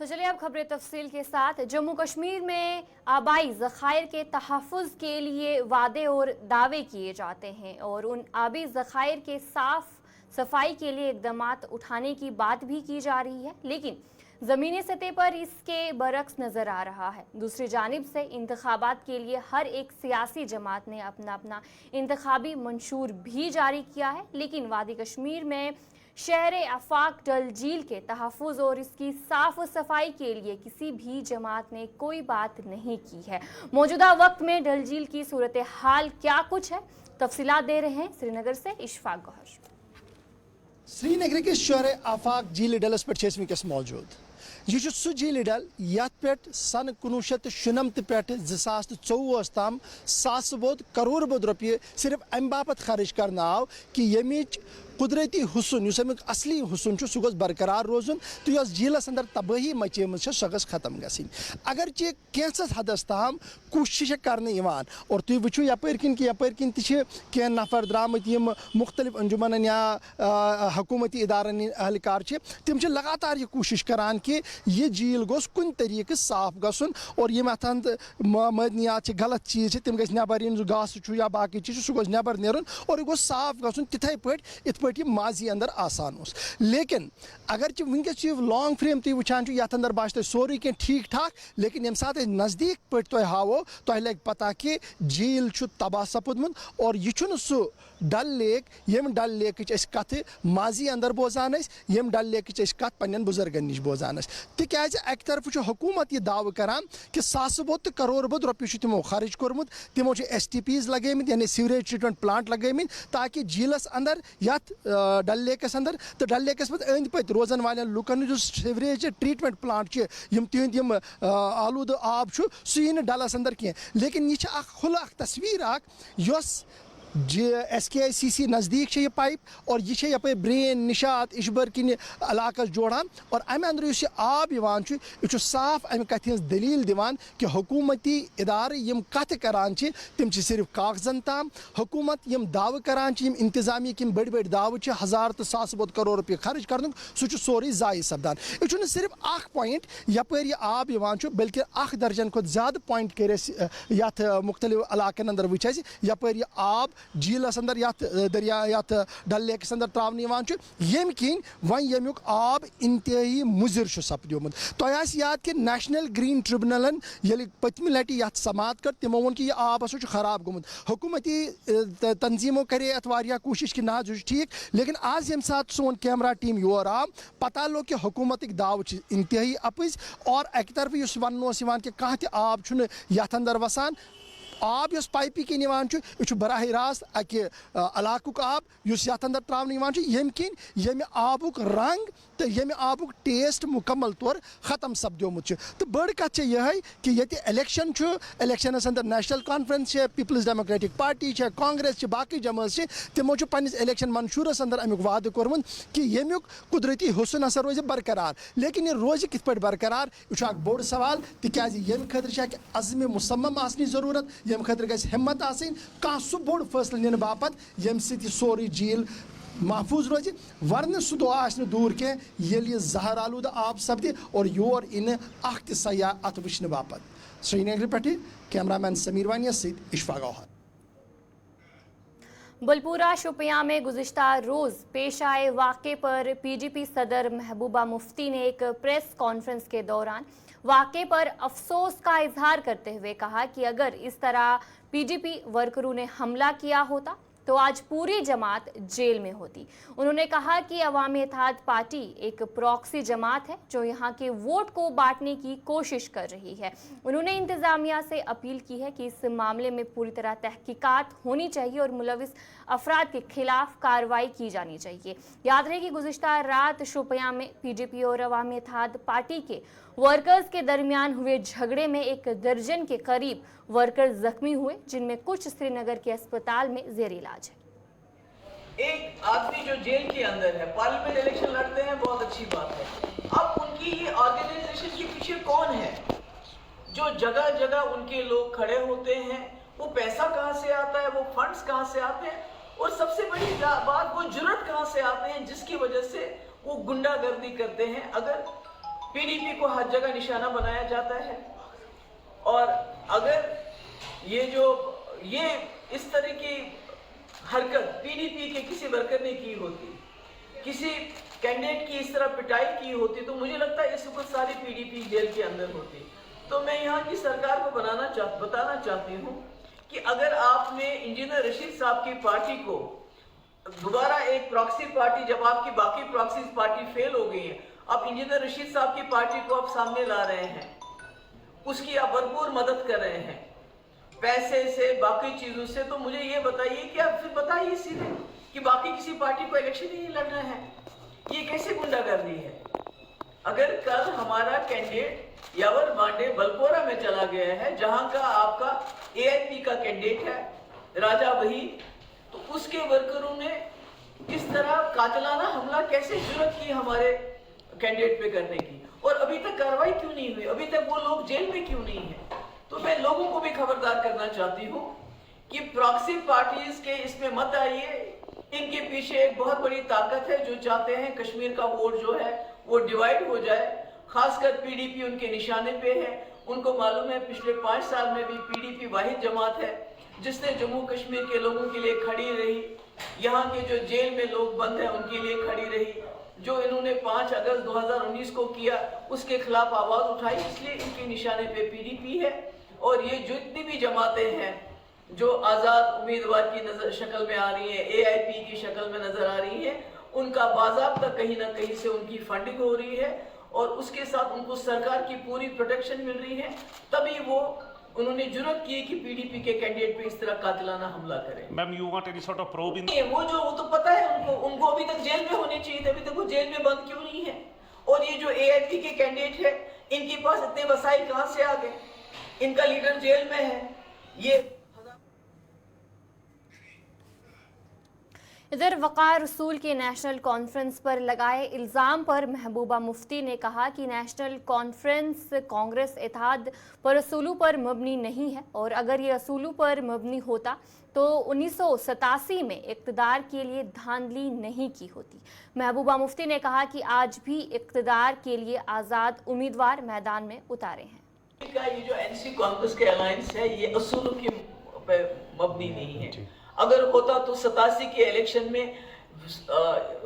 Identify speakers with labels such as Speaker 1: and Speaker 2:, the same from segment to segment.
Speaker 1: तो चलिए अब खबरें तफसील के साथ। जम्मू कश्मीर में आबाई ज़खायर के तहफ़्फ़ुज़ के लिए वादे और दावे किए जाते हैं और उन आबी ज़खायर के सफाई के लिए इक़दामात उठाने की बात भी की जा रही है, लेकिन ज़मीनी सतह पर इसके बरक्स नज़र आ रहा है। दूसरी जानिब से इंतखाबात के लिए हर एक सियासी जमात ने अपना अपना इंतखाबी मंशूर भी जारी किया है, लेकिन वादी कश्मीर में शहर आफाक डल झील के तहफ़्फ़ुज़ और इसकी साफ़ सफाई के लिए किसी भी जमात ने कोई बात नहीं की है। मौजूदा वक्त में डल झील की सूरत हाल क्या कुछ है, तफसीलात दे रहे हैं श्रीनगर से इशफाक गौहर।
Speaker 2: श्रीनगर के शहर आफाक झील डलस पे वनकस मौजूद। यह सह झील डल ये पे सन 1996 पे 2024 तम सास बोध करोड़ बोध रुपये सिर्फ अम बापत खर्च करना आव कि यमिच कुदरती हुसन अमुक असली हुसन सह गोस बरकरार रोजन तो यस झीलस अंदर तबाही मचेम सह गस खत्म गई। अगरचे कैंसस हदस तम कोशिश करने और तुम वो यपर किन कि यपर किन कह नफर द्रामत मुख्तलिफ अंजुमन या हुकूमती इदारन अहलकार तम लगातार यह कोशिश करान कि यह झील गोस कुन तरीके साफ गसन और यम अत मदनियात गलत चीज़ तम गस नबर घास या बाकी चीज़ सह गोस नबर नेरन और यह गोस साफ गसन तिथे पे माजी अंदर आसान उस। लेकिन अगर वनकस लॉन्ग फ्रेम तुम वुचान ये अंदर बात सोरे कह ठीक ठाक, लेकिन ये सात नज़दीक पे तुम हावो तुम लग पता कि झील तबाह सपुदमुत और यह सह डल लेक यम डल लेक कथ माजी अंदर बोजान यम डल लेक कथ पन्न बुजुर्गन नश बोजान तिज अक तरफ हुकूमत यह दाव करान कि सास बोध तो करोड़ बोध रुपये तमो खर्च कोर्मुत तमो STPs लगेमित यानी सीवरेज ट्रीटमेंट प्लांट लगेमित ताकि झीलस अंदर यथ डल लेकस अंदर तो डल लेकस पे अंद पे रोजन वाले लुकन जो सीवरेज ट्रीटमेंट प्लांट तिहद आलूद आब सह डलस अंदर कह। लेकिन यह खुल तस्वीर SKICC नज़दीक यह पाइप और यह यप ब्रेन निशात इशबर किन इलाक जोड़ान और अमे अंदर यह आब यह साफ अमे कथ दलील दिवान कि हुकूमती इदारे यम कथ करान तम सिर्फ कागजन ताम हुकूमत यम दाव करान यम इंतजामी कि बड़ बड़ दाव हजार तो सास बोध करोड़ रुपये खर्च कर सह सोरे जाय सपदान। यह सिर्फ अख पॉइंट यपर यह आब बल्कि अख दर्जन खुद ज्यादा पॉइंट कर मुख्तलिफ इलाकन अंदर वच यपर यह आब झीलस अंदर दरिया डल लेकस अंदर त्रावन यम किन वन यमुक आब इंतहाई मुजिर सपदोमुत। तो याद कि नेशनल ग्रीन ट्रिब्यूनलन ये पतम लट समात कर तमो वो कि यह आब हसा खराब गोमुत। हुकूमती तंजीमों करे अत वारिया कोशिश कि ना ठीक, लेकिन आज यम सात सोन कैमरा टीम योर आव पता लो कि हुकूमत दाव इंतहाई अपज और अक तरफ इस वन कि कह आब यथ अंदर वसान आब इस पाइपी किन यह बराह रास्त अक इलाकुक आब इस अंदर त्रावन यम किन यम आबुक रंग तो यम आबुक टेस्ट मुकम्मल तौर ख़त्म सपदोमुत। तो बड़ कथ यह कि ये इलेक्शनस अंदर नेशनल कॉन्फ्रेंस पीपल्स डेमोक्रेटिक पार्टी कांग्रेस बाकी जमात तमो पन्निस इलेक्शन मंशूरस अंदर अमुक वाद कोर्मुत कि यमुक कुदरती हुसन हसा रोज बरकरार। लेकिन यह रोज कित पे बरकरार यह बोड़ सवाल तिकाज यम खतर अज़्म मुसम्मम आसनी ज़रूरत यम खतर गस हिम्मत आसिन कह सह बोड़ फैसले निन बापत यम सह सोरे झील महफूज रोज वरन सह दो आसन दूर कह ये जहर आलूद आब सपदे और योर इन अख त सयाह अत वुचन बापत। श्रीनगर पे कैमरामैन समीर वानिया सहित इशफाक गौहर।
Speaker 1: बलपुरा शोपियां में गुज़िश्ता रोज़ पेश आए वाक़े पर PGP सदर महबूबा मुफ्ती ने एक प्रेस कॉन्फ्रेंस के दौरान वाक़े पर अफसोस का इजहार करते हुए कहा कि अगर इस तरह PGP वर्करों ने हमला किया होता तो आज पूरी जमात जेल में होती। उन्होंने कहा कि अवामी इत्तेहाद पार्टी एक प्रॉक्सी जमात है जो यहाँ के वोट को बांटने की कोशिश कर रही है। उन्होंने इंतज़ामिया से अपील की है कि इस मामले में पूरी तरह तहकीकात होनी चाहिए और मुलविस अफराद के खिलाफ कार्रवाई की जानी चाहिए। याद रहे कि गुज़िश्ता रात शोपियां में PGP और अवामी इत्तेहाद पार्टी के वर्कर्स के दरमियान हुए झगड़े में एक दर्जन के करीब वर्कर्स जख्मी हुए, जिनमें कुछ श्रीनगर के अस्पताल में जेर इलाज है।
Speaker 3: एक आदमी जो जेल के अंदर है, पार्लियामेंट इलेक्शन लड़ते हैं, बहुत अच्छी बात है। अब उनकी ये ऑर्गेनाइजेशन के पीछे कौन है जो जगह जगह उनके लोग खड़े होते हैं? वो पैसा कहाँ से आता है, वो फंड्स कहाँ से आते हैं, और सबसे बड़ी बात वो जुर्रत कहाँ से आते हैं जिसकी वजह से वो गुंडागर्दी करते हैं। अगर पीडीपी को हर जगह निशाना बनाया जाता है। और अगर ये इस तरह की हरकत पीडीपी के किसी वर्कर ने की होती, किसी कैंडिडेट की इस तरह पिटाई की होती, तो मुझे लगता है इस वक्त सारी पीडीपी जेल के अंदर होती। तो मैं यहाँ की सरकार को बताना चाहती हूँ कि अगर आपने इंजीनियर रशीद साहब की पार्टी को दोबारा एक प्रॉक्सी पार्टी, जब आपकी बाकी प्रॉक्सी पार्टी फेल हो गई है, अब इंजीनियर रशीद साहब की पार्टी को आप सामने ला रहे हैं, उसकी आप भरपूर मदद कर रहे हैं पैसे से, बाकी चीजों से, तो मुझे ये बताइए कि आप फिर बताइए सीधे कि बाकी किसी पार्टी को इलेक्शन ही नहीं लड़ना है। ये कैसे गुंडागर्दी है? अगर कल हमारा कैंडिडेट यावर मांडे बलपोरा में चला गया है, जहां का आपका एआईपी का कैंडिडेट है राजा वही, तो उसके वर्करों ने इस तरह कातिलाना हमला कैसे जुर्रत की हमारे कैंडिडेट पे करने की, और अभी तक कार्रवाई क्यों नहीं हुई? अभी तक वो लोग जेल में क्यों नहीं है? तो मैं लोगों को भी खबरदार करना चाहती हूँ कि प्रॉक्सी पार्टीज के इसमें मत आइए। इनके पीछे एक बहुत बड़ी ताकत है जो चाहते हैं कश्मीर का वोट जो है वो डिवाइड हो जाए। खासकर पीडीपी उनके निशाने पे है। उनको मालूम है पिछले 5 साल में भी पीडीपी वाहिद जमात है जिसने जम्मू कश्मीर के लोगों के लिए खड़ी रही, यहाँ के जो जेल में लोग बंद हैं उनके लिए खड़ी रही। जो इन्होंने 5 अगस्त 2019 को किया उसके खिलाफ आवाज उठाई, इसलिए इनके निशाने पे पीडीपी है। और ये जितनी भी जमातें हैं जो आजाद उम्मीदवार की शक्ल में आ रही है, एआईपी की शक्ल में नजर आ रही है, उनका बाज़ाब्ता कहीं ना कहीं से उनकी फंडिंग हो रही है और उसके साथ उनको सरकार की पूरी प्रोटेक्शन मिल रही है। तभी उन्होंने जुर्रत की कि पीडीपी के कैंडिडेट पे इस तरह कातिलाना हमला करें।
Speaker 4: Ma'am, you want any sort of probe in?
Speaker 3: वो तो पता है उनको अभी तक जेल में होने चाहिए थे, अभी तक वो जेल में बंद क्यों नहीं है? और ये जो एआईपी के कैंडिडेट है इनके पास इतने वसाइल कहां से आ गए? इनका लीडर जेल में है। ये
Speaker 1: इधर वक़ार रसूल के नेशनल कॉन्फ्रेंस पर लगाए इल्ज़ाम पर महबूबा मुफ्ती ने कहा कि नेशनल कॉन्फ्रेंस कांग्रेस इत्तेहाद पर असूलों पर मबनी नहीं है और अगर ये असूलों पर मबनी होता तो 1987 में इक़्तिदार के लिए धांधली नहीं की होती। महबूबा मुफ्ती ने कहा कि आज भी इक़्तिदार के लिए आज़ाद उम्मीदवार मैदान में उतारे हैं।
Speaker 3: ये जो एनसी कांग्रेस के अलायंस है ये असूलों की मबनी नहीं है। अगर होता तो 87 के इलेक्शन में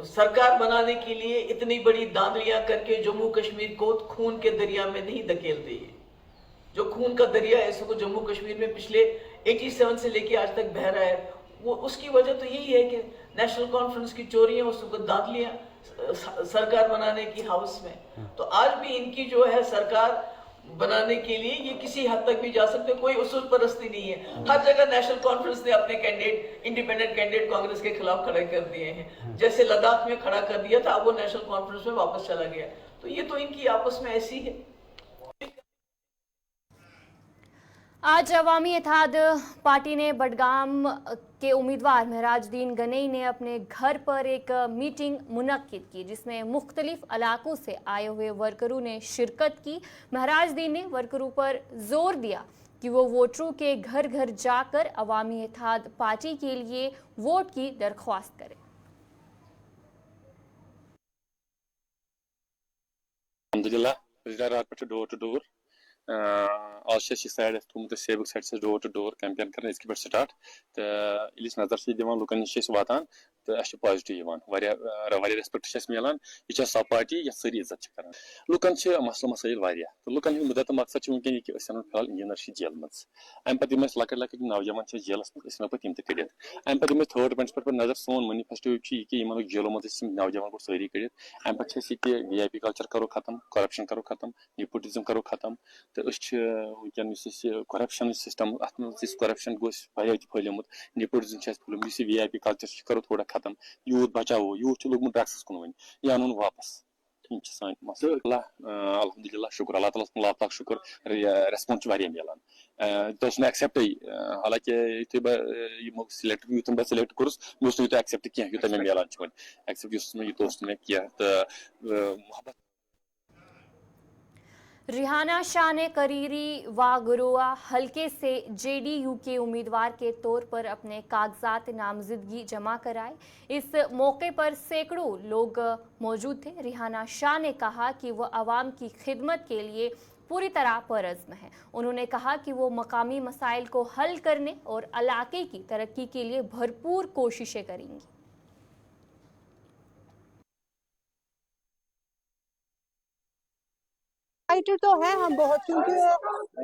Speaker 3: सरकार बनाने के लिए इतनी बड़ी धांधलियां करके जम्मू कश्मीर को खून के दरिया में नहीं धकेलते। जो खून का दरिया है इसको जम्मू कश्मीर में पिछले 87 से लेके आज तक बह रहा है, वो उसकी वजह तो यही है कि नेशनल कॉन्फ्रेंस की चोरियां, उसको धांधलियां सरकार बनाने की हाउस में। तो आज भी इनकी जो है सरकार बनाने के लिए ये किसी हद तक भी जा सकते, कोई उसूल परस्ती नहीं है। हर जगह नेशनल कॉन्फ्रेंस ने अपने कैंडिडेट, इंडिपेंडेंट कैंडिडेट कांग्रेस के खिलाफ खड़े कर दिए हैं। जैसे लद्दाख में खड़ा कर दिया था, अब वो नेशनल कॉन्फ्रेंस में वापस चला गया। तो ये तो इनकी आपस में ऐसी है।
Speaker 1: आज अवामी इत्तेहाद पार्टी ने बडगाम के उम्मीदवार महराजुद्दीन गनई ने अपने घर पर एक मीटिंग मुनक्किद की जिसमें मुख्तलिफ इलाकों से आए हुए वर्करों ने शिरकत की। महराजुद्दीन ने वर्करों पर जोर दिया कि वो वोटरों के घर घर जाकर अवामी इत्तेहाद पार्टी के लिए वोट की दरख्वास्त करें।
Speaker 5: डोर टू डोर आज साइड थोमुत सेबक साइड से डोर टू डोर कैंपेन कर पे स्टार्ट तो नजर से दिवान लुकन नश वातान तो पॉजिटिव रेस्पेक्ट मिलान। यह सो पार्टी ये सारी इज्जत कर लुकन मसल मसाइल तो लुकन मुद्दा मकसद वनकन यह फिलहाल इंजीनियर जेल मज अमे पे लकट लकट नौजवान जेलस मज पे कड़ अमे पे थर्ड पॉइंट पे नजर सोन मैनिफेस्टो कि जेलों मज नौजवान को सारी कड़ अमे पे वीआईपी कल्चर करो खत्म, करप्शन करो खत्म, नेपोटिज्म करो खत्म। तो वनकन करप्शन सिस्टम अत करप्शन फैलमुत, नेपोटिज्म फैलमुत, वीआईपी कल्चर करो थोड़ा खत्म, यूथ बचाओ, यूथ लोगमुत ड्रग्स कुन वन यह अन वापस। अल्हम्दुलिल्लाह शुक्र अल्लाह ताला लाख लाख शुक्र रेस्पॉन्स मिलान तो एक्सेप्ट हालांकि यूथ सिलेक्ट यूथ बह सिलेक्ट कोर्स यूथ एक्सेप्ट क्या यूथ मे मिलान एक्सेप्ट यूथ मे क्या तो मोहब्बत।
Speaker 1: रिहाना शाह ने करीरी वागरोआ हलके से जेडीयू के उम्मीदवार के तौर पर अपने कागजात नामजदगी जमा कराए। इस मौके पर सैकड़ों लोग मौजूद थे। रिहाना शाह ने कहा कि वह आवाम की खिदमत के लिए पूरी तरह परअज़्म है। उन्होंने कहा कि वो मकामी मसाइल को हल करने और इलाके की तरक्की के लिए भरपूर कोशिशें करेंगी।
Speaker 6: एक्साइटेड तो हैं हम बहुत, क्योंकि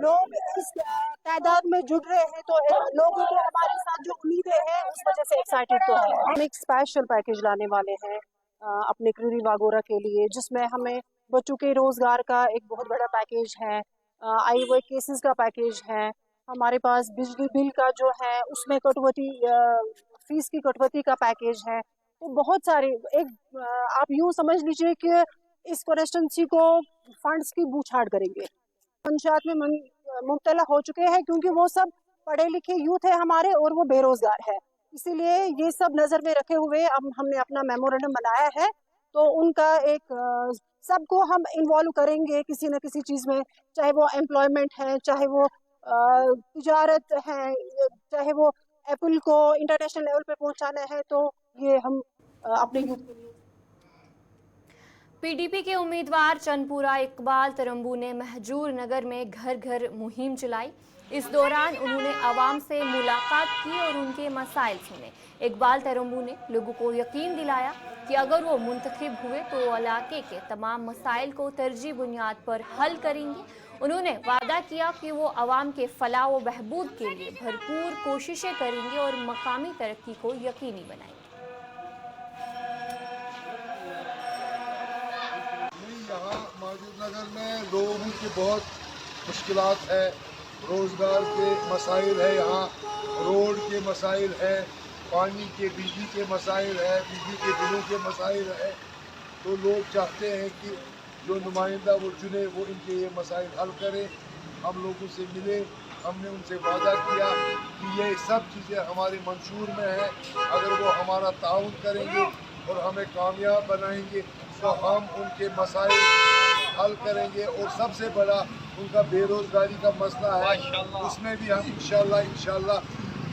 Speaker 6: लोग इस तादाद में जुड़ रहे हैं, तो लोगों को हमारे साथ जो उम्मीदें हैं उस वजह से एक्साइटेड तो हैं। हम एक स्पेशल पैकेज लाने वाले हैं अपने क्रीरी वागोरा के लिए, जिसमें हमें बच्चों के रोजगार का एक बहुत बड़ा पैकेज है, आई हुए केसेस का पैकेज है, हमारे पास बिजली बिल का जो है उसमें कटौती, फीस की कटौती का पैकेज है। तो बहुत सारे, एक आप यूँ समझ लीजिए कि इस कॉन्स्टिट्यूंसी को फंड्स की बूछाड़ करेंगे। पंचायत में मुब्तला हो चुके हैं क्योंकि वो सब पढ़े लिखे यूथ है हमारे और वो बेरोजगार है, इसीलिए ये सब नज़र में रखे हुए हमने अपना मेमोरेंडम बनाया है। तो उनका एक सबको हम इन्वॉल्व करेंगे किसी न किसी चीज़ में, चाहे वो एम्प्लॉयमेंट है, चाहे वो तिजारत है, चाहे वो एप्पल को इंटरनेशनल लेवल पे पहुंचाना है। तो ये हम अपने यूथ के लिए।
Speaker 1: पीडीपी के उम्मीदवार चंदपुरा इकबाल तरंबू ने महजूर नगर में घर घर मुहिम चलाई। इस दौरान उन्होंने आवाम से मुलाकात की और उनके मसाइल सुने। इकबाल तरंबू ने लोगों को यकीन दिलाया कि अगर वो मुंतखब हुए तो इलाके के तमाम मसाइल को तरजीह बुनियाद पर हल करेंगे। उन्होंने वादा किया कि वो आवाम के फलाह व बहबूद के लिए भरपूर कोशिशें करेंगे और मकामी तरक्की को यकीनी बनाएंगे।
Speaker 7: यहाँ महजूर नगर में लोगों की बहुत मुश्किलात है, रोज़गार के मसाइल है, यहाँ रोड के मसाइल है, पानी के बिजली के मसाइल है, बिजली के बिलों के मसाइल है। तो लोग चाहते हैं कि जो नुमाइंदा वो चुने वो इनके ये मसाइल हल करे। हम लोगों से मिले, हमने उनसे वादा किया कि ये सब चीज़ें हमारे मंशूर में है, अगर वो हमारा ताउन करेंगे और हमें कामयाब बनाएंगे तो हम उनके मसाइल हल करेंगे। और सबसे बड़ा उनका बेरोज़गारी का मसला है, उसमें भी हम इंशाल्लाह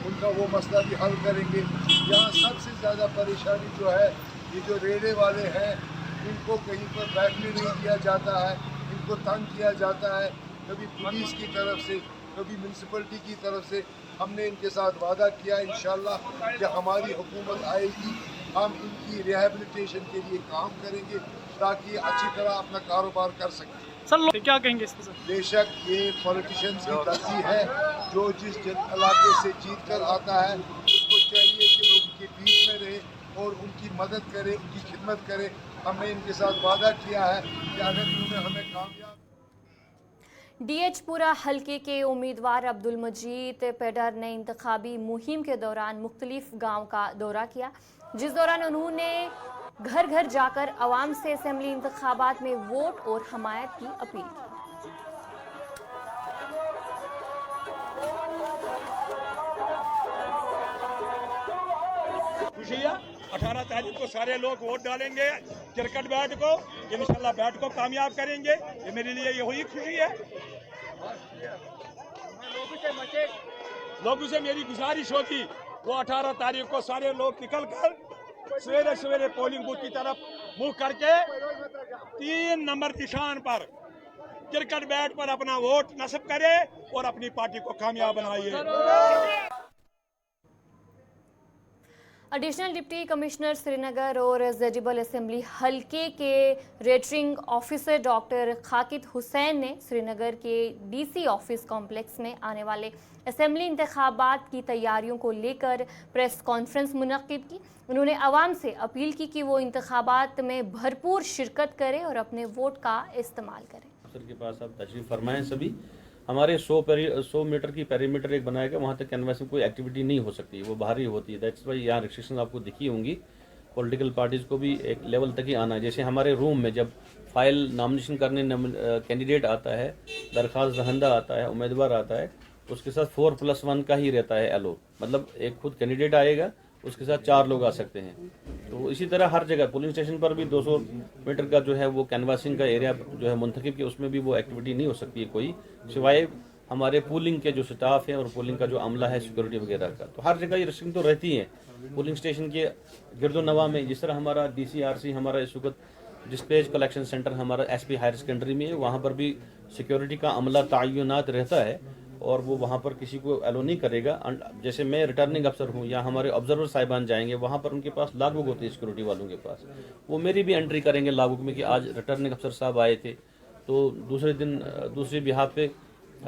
Speaker 7: उनका वो मसला भी हल करेंगे। यहाँ सबसे ज़्यादा परेशानी जो है, ये जो रेड़े वाले हैं, इनको कहीं पर बैठने नहीं दिया जाता है, इनको तंग किया जाता है, कभी पुलिस की तरफ से, कभी म्यूनसिपलिटी की तरफ से। हमने इनके साथ वादा किया इंशाल्लाह कि हमारी हुकूमत आएगी, हम इनकी रिहैबिलिटेशन के लिए काम करेंगे ताकि अच्छी तरह अपना कारोबार कर सकें।
Speaker 8: सर क्या कहेंगे इसके साथ?
Speaker 7: बेशक ये पॉलिटिशियंस की गलती है, जो जिस इलाके से जीत कर आता है उसको चाहिए कि लोगों के बीच में रहे और उनकी मदद करे, उनकी खिदमत करे। हमने इनके साथ वादा किया है कि अगर इन्होंने हमें कामयाब।
Speaker 1: डीएचपुरा हलके के उम्मीदवार अब्दुल मजीद पेडर ने इंतखाबी मुहिम के दौरान मुख्तलिफ गाँव का दौरा किया, जिस दौरान उन्होंने घर घर जाकर आवाम से असेंबली इंतखाबात में वोट और हमायत की अपील की।
Speaker 4: खुशी है 18 तारीख को सारे लोग वोट डालेंगे क्रिकेट बैट को, इंशाल्लाह बैट को कामयाब करेंगे। ये मेरे लिए यही खुशी है। लोगों से मेरी गुजारिश होगी वो 18 तारीख को सारे लोग निकल कर सवेरे सवेरे पोलिंग बूथ की तरफ मुंह करके 3 नंबर निशान पर क्रिकेट बैट पर अपना वोट नस्ब करे और अपनी पार्टी को कामयाब बनाइए।
Speaker 1: एडिशनल डिप्टी कमिश्नर श्रीनगर और जजिबल असेंबली हलके के रेटरिंग ऑफिसर डॉक्टर खाकिद हुसैन ने श्रीनगर के डीसी ऑफिस कॉम्प्लेक्स में आने वाले असेंबली इंतखाबात की तैयारियों को लेकर प्रेस कॉन्फ्रेंस मुनक्किद की। उन्होंने आवाम से अपील की कि वो इंतखाबात में भरपूर शिरकत करें और अपने वोट का इस्तेमाल करें।
Speaker 9: अफसर के पास आप तशरीफ फरमाएं। सभी हमारे 100 मीटर की पेरीमीटर एक बनाया गया, वहाँ तक कैनवास में कोई एक्टिविटी नहीं हो सकती, वो बाहर ही होती है। दैट्स वाई यहाँ रिस्ट्रिक्शन आपको दिखी होंगी। पॉलिटिकल पार्टीज़ को भी एक लेवल तक ही आना है। जैसे हमारे रूम में जब फाइल नॉमिनेशन करने कैंडिडेट आता है, दरख्वास्त दहंदा आता है, उम्मीदवार आता है, उसके साथ 4+1 का ही रहता है एलो। मतलब एक खुद कैंडिडेट आएगा उसके साथ 4 लोग आ सकते हैं। तो इसी तरह हर जगह पोलिंग स्टेशन पर भी 200 मीटर का जो है वो कैनवासिंग का एरिया जो है मुंतखब के, उसमें भी वो एक्टिविटी नहीं हो सकती है कोई, सिवाय हमारे पोलिंग के जो स्टाफ हैं और पोलिंग का जो अमला है सिक्योरिटी वगैरह का। तो हर जगह ये रिस्ट्रिक्शन तो रहती है पोलिंग स्टेशन के गिरदोनवा में। जिस तरह हमारा DCRC हमारा इस वक्त डिस्पैच कलेक्शन सेंटर हमारा SP हायर सेकेंडरी में है, वहाँ पर भी सिक्योरिटी का अमला तयनात रहता है और वो वहाँ पर किसी को एलो नहीं करेगा। जैसे मैं रिटर्निंग अफसर हूँ या हमारे ऑब्जर्वर साहिबान जाएंगे वहाँ पर, उनके पास लॉग बुक होती है सिक्योरिटी वालों के पास, वो मेरी भी एंट्री करेंगे लॉग बुक में कि आज रिटर्निंग अफसर साहब आए थे। तो दूसरे दिन दूसरे बिहाफ पे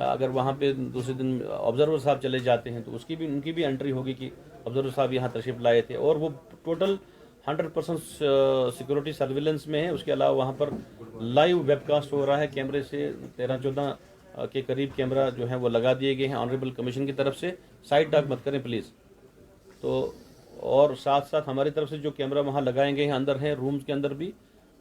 Speaker 9: अगर वहाँ पे दूसरे दिन ऑब्जर्वर साहब चले जाते हैं तो उनकी भी एंट्री होगी कि ऑब्जर्वर साहब यहाँ तशरीफ लाए थे, और वो टोटल 100% सिक्योरिटी सर्विलेंस में है। उसके अलावा वहाँ पर लाइव वेबकास्ट हो रहा है कैमरे से, 13-14 के करीब कैमरा जो है वो लगा दिए गए हैं ऑनरेबल कमीशन की तरफ से। साइड टॉक मत करें प्लीज़। तो और साथ साथ हमारी तरफ से जो कैमरा वहाँ लगाए गए हैं अंदर हैं, रूम्स के अंदर भी,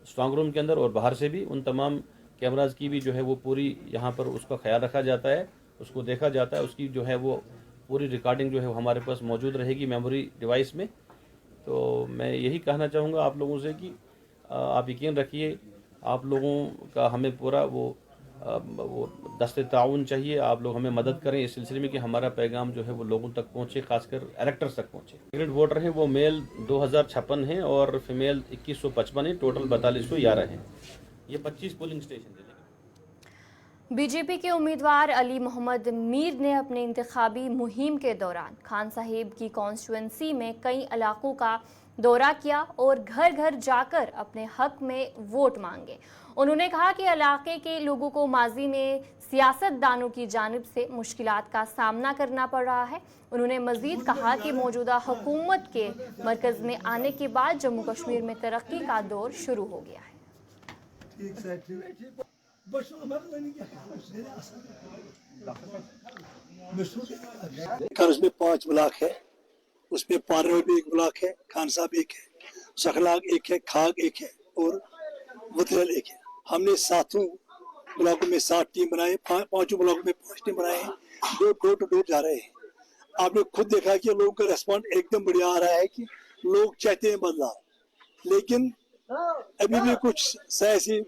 Speaker 9: स्ट्रांग रूम के अंदर और बाहर से भी, उन तमाम कैमराज की भी जो है वो पूरी यहाँ पर उसका ख्याल रखा जाता है, उसको देखा जाता है, उसकी जो है वो पूरी रिकॉर्डिंग जो है वो हमारे पास मौजूद रहेगी मेमोरी डिवाइस में। तो मैं यही कहना चाहूँगा आप लोगों से कि आप यकीन रखिए, आप लोगों का हमें पूरा वो दस्ते ताउन चाहिए। आप लोग हमें मदद करें इस सिलसिले में कि हमारा पैगाम जो है वो लोगों तक पहुँचे, खासकर इलेक्टर्स तक पहुँचे। टिकट वोटर हैं वो मेल 2056 हैं और फीमेल 2155 हैं, टोटल 4211 हैं। ये 25 पोलिंग स्टेशन है।
Speaker 1: बीजेपी के उम्मीदवार अली मोहम्मद मीर ने अपने इंतखाबी मुहिम के दौरान खान साहिब की कॉन्स्टिट्यूंसी में कई इलाकों का दौरा किया और घर घर जाकर अपने हक में वोट मांगे। उन्होंने कहा कि इलाके के लोगों को माजी में सियासतदानों की जानिब से मुश्किलात का सामना करना पड़ रहा है। उन्होंने मजीद कहा कि मौजूदा हुकूमत के मरकज़ में आने के बाद जम्मू कश्मीर में तरक्की का दौर शुरू हो गया है।
Speaker 10: उसमें 5 ब्लॉक है, उसमें पारो भी 1 ब्लॉक है, खान साहब 1 है, सखलाग 1 है, खाग 1 है और वतरल 1 है। हमने 7 ब्लॉकों में 7 टीम बनाए, 5 ब्लॉकों में 5 टीम बनाए हैं, जो डोर टू डोर जा रहे हैं। आपने खुद देखा कि लोगों का रेस्पॉन्स एकदम बढ़िया आ रहा है कि लोग चाहते हैं बदलाव, लेकिन अभी भी कुछ सियासी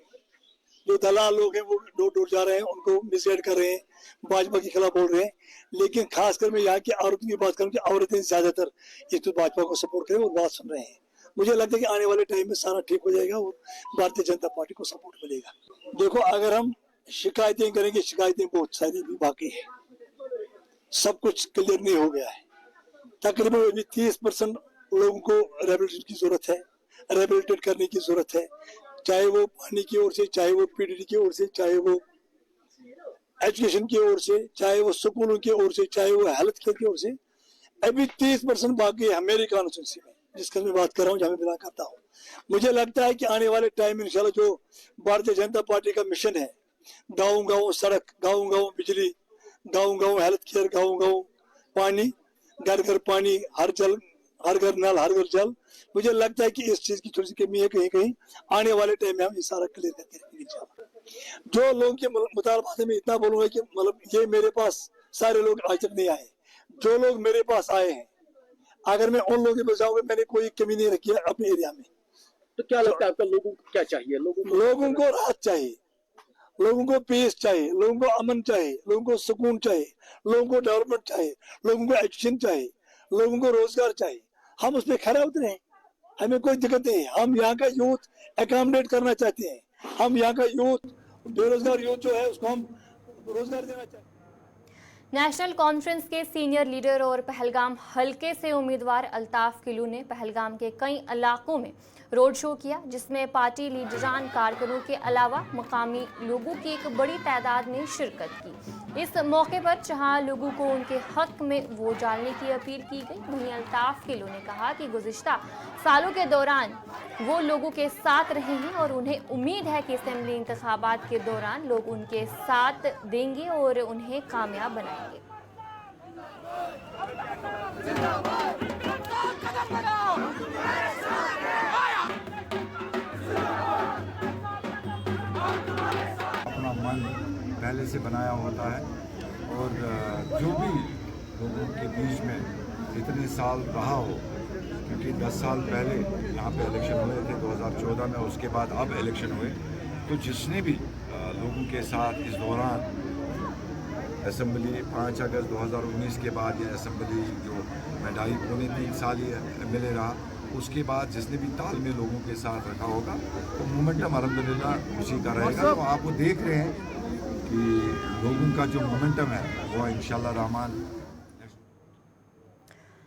Speaker 10: जो दलाल लोग हैं वो डोर डोर जा रहे हैं, उनको मिसगाइड कर रहे हैं, भाजपा के खिलाफ बोल रहे हैं। लेकिन खासकर मैं यहाँ की औरतों की बात करूँ कि औरतें ज्यादातर इस तो भाजपा को सपोर्ट करें और बात सुन रहे हैं। मुझे लगता है कि आने वाले टाइम में सारा ठीक हो जाएगा और भारतीय जनता पार्टी को सपोर्ट मिलेगा। देखो, अगर हम शिकायतें करेंगे, शिकायतें बहुत सारी भी बाकी है, सब कुछ क्लियर नहीं हो गया है। तकरीबन अभी 30% लोगों को रिहेबिलिटेशन की जरूरत है, रिहेबिलिटेट करने की जरूरत है, चाहे वो पानी की ओर से, चाहे वो PDD की ओर से, चाहे वो एजुकेशन की ओर से, चाहे वो स्कूलों की ओर से, चाहे वो हेल्थ केयर की ओर से। अभी 30% बाकी है मेरी कॉन्स्टिट्यूंसी में, जिसका मैं बात कर रहा हूँ, जहाँ मैं बिलोंग करता हूँ। मुझे लगता है कि आने वाले टाइम में इंशाल्लाह जो भारतीय जनता पार्टी का मिशन है, गाँव-गाँव सड़क, गाँव-गाँव बिजली, गाँव-गाँव हेल्थ केयर, गाँव-गाँव पानी, घर-घर पानी, हर घर नल, हर घर जल, मुझे लगता है कि इस चीज की थोड़ी सी कमी है कहीं। आने वाले टाइम में हम ये सारा क्लियर करके रखेंगे। जो लोगों के मुतालबात में इतना बोलूंगा कि मतलब ये मेरे पास सारे लोग आज तक नहीं आए, जो लोग मेरे पास आए हैं, अगर मैं उन लोगों के पास जाऊंगा, मैंने कोई कमी नहीं रखी है अपने एरिया में।
Speaker 11: तो क्या लगता है आपका, लोगों को क्या चाहिए?
Speaker 10: लोगों को राहत चाहिए, लोगों को पीस चाहिए, लोगों को अमन चाहिए, लोगों को सुकून चाहिए, लोगों को डेवलपमेंट चाहिए, लोगों को एजुकेशन चाहिए, लोगों को रोजगार चाहिए। हम उसमें खड़े उतरे हैं, हमें कोई दिक्कत नहीं है। हम यहाँ का यूथ एकोमोडेट करना चाहते हैं, हम यहाँ का यूथ, बेरोजगार यूथ जो है उसको हम रोजगार देना चाहते हैं।
Speaker 1: नेशनल कॉन्फ्रेंस के सीनियर लीडर और पहलगाम हलके से उम्मीदवार अल्ताफ किलू ने पहलगाम के कई इलाकों में रोड शो किया, जिसमें पार्टी लीडरान, कारकुनों के अलावा मकामी लोगों की एक बड़ी तादाद ने शिरकत की। इस मौके पर जहां लोगों को उनके हक में वोट डालने की अपील की गई, वहीं अल्ताफ किलू ने कहा कि गुज़िश्ता सालों के दौरान वो लोगों के साथ रहे हैं और उन्हें उम्मीद है कि असेंबली इंतखाबात के दौरान लोग उनके साथ देंगे और उन्हें कामयाब बनाएंगे।
Speaker 12: अपना मन पहले से बनाया होता है और जो भी लोगों के बीच में इतने साल रहा हो क्योंकि 10 साल पहले यहाँ पे इलेक्शन हुए थे 2014 में, उसके बाद अब इलेक्शन हुए, तो जिसने भी लोगों के साथ इस दौरान असम्बली 5 अगस्त 2019 के बाद ये असम्बली जो मैं 2.5-3 साल ये MLA रहा, उसके बाद जिसने भी तालमेल लोगों के साथ रखा होगा तो मोमेंटम अल्हम्दुलिल्लाह उसी का रहेगा। तो आप वो देख रहे हैं कि लोगों का जो मोमेंटम है वो इंशाल्लाह रहमान।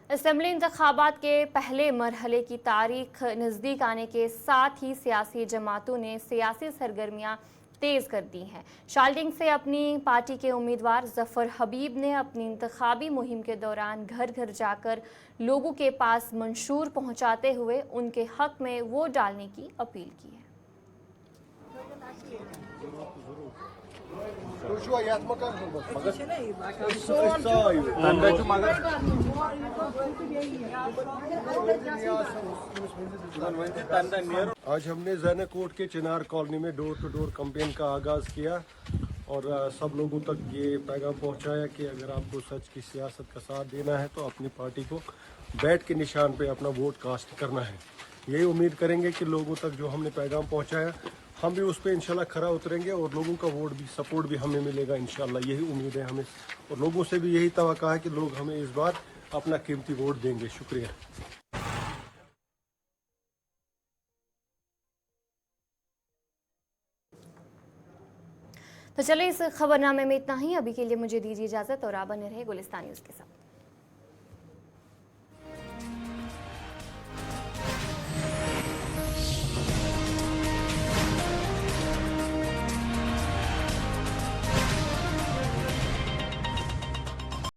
Speaker 1: असेंबली इंतखाबात के पहले मरहले की तारीख नज़दीक आने के साथ ही सियासी जमातों ने सियासी सरगर्मियां तेज़ कर दी हैं। शाल्टिंग से अपनी पार्टी के उम्मीदवार ज़फ़र हबीब ने अपनी इंतखाबी मुहिम के दौरान घर घर जाकर लोगों के पास मंशूर पहुंचाते हुए उनके हक में वोट डालने की अपील की है।
Speaker 7: आज हमने ज़ैनकोट के चिनार कॉलोनी में डोर टू डोर कैंपेन का आगाज़ किया और सब लोगों तक ये पैगाम पहुंचाया कि अगर आपको सच की सियासत का साथ देना है तो अपनी पार्टी को बैट के निशान पे अपना वोट कास्ट करना है। यही उम्मीद करेंगे कि लोगों तक जो हमने पैगाम पहुंचाया हम भी उस पर इंशाल्लाह खरा उतरेंगे और लोगों का वोट भी सपोर्ट भी हमें मिलेगा इंशाल्लाह। यही उम्मीद है हमें और लोगों से भी यही तवक्का है कि लोग हमें इस बार अपना कीमती वोट देंगे। शुक्रिया।
Speaker 1: तो चलिए इस खबरनामे में इतना ही। अभी के लिए मुझे दीजिए इजाज़त और आप बने रहे गुलिस्तान न्यूज़ के साथ।